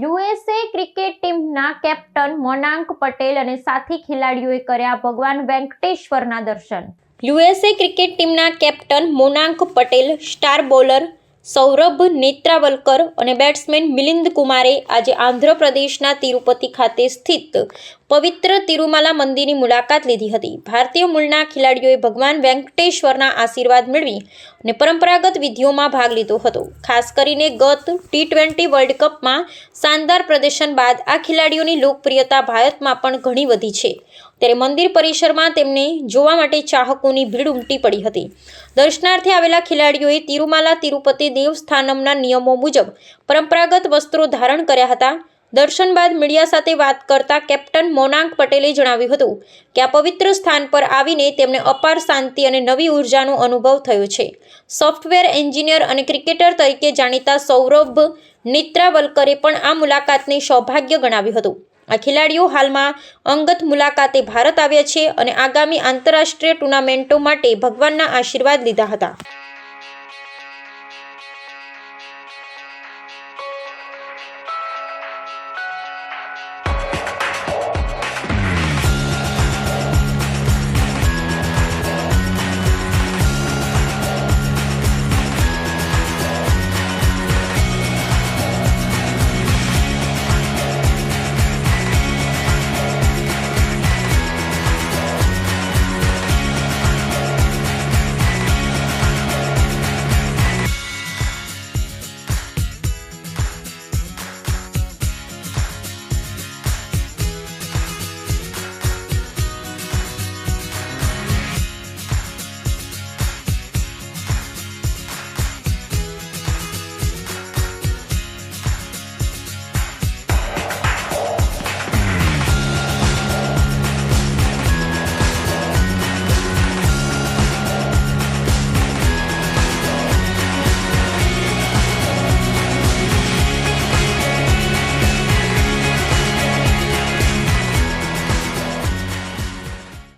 USA cricket ટીમના captain Monank Patel અને સાથી ખેલાડીઓએ કર્યા ભગવાન વેંકટેશ્વરના દર્શન। યુએસએ ક્રિકેટ ટીમના captain Monank Patel, star bowler Saurabh Netravalkar અને બેટ્સમેન મિલિંદ કુમારે આજે આંધ્રપ્રદેશના તિરુપતિ ખાતે સ્થિત પવિત્ર તિરુમાલા મંદિરની મુલાકાત લીધી હતી। ભારતીય મૂળના ખેલાડીઓએ ભગવાન વેંકટેશ્વરના આશીર્વાદ મેળવી અને પરંપરાગત વિધિઓમાં ભાગ લીધો હતો। ખાસ કરીને ગત T20 વર્લ્ડ કપમાં શાનદાર પ્રદર્શન બાદ આ ખેલાડીઓની લોકપ્રિયતા ભારતમાં પણ ઘણી વધી છે। ત્યારે મંદિર પરિસરમાં તેમને જોવા માટે ચાહકોની ભીડ ઉમટી પડી હતી। દર્શનાર્થે આવેલા ખેલાડીઓએ તિરુમાલા તિરુપતિ દેવસ્થાનમના નિયમો મુજબ પરંપરાગત વસ્ત્રો ધારણ કર્યા હતા। દર્શન બાદ મીડિયા સાથે વાત કરતા કેપ્ટન મોનાંક પટેલે જણાવ્યું હતું કે આ પવિત્ર સ્થાન પર આવીને તેમને અપાર શાંતિ અને નવી ઉર્જાનો અનુભવ થયો છે। સોફ્ટવેર એન્જિનિયર અને ક્રિકેટર તરીકે જાણીતા સૌરભ નેત્રાવલકરે પણ આ મુલાકાતને સૌભાગ્ય ગણાવ્યું હતું। આ ખેલાડીઓ હાલમાં અંગત મુલાકાતે ભારત આવ્યા છે અને આગામી આંતરરાષ્ટ્રીય ટુર્નામેન્ટો માટે ભગવાનના આશીર્વાદ લીધા હતા।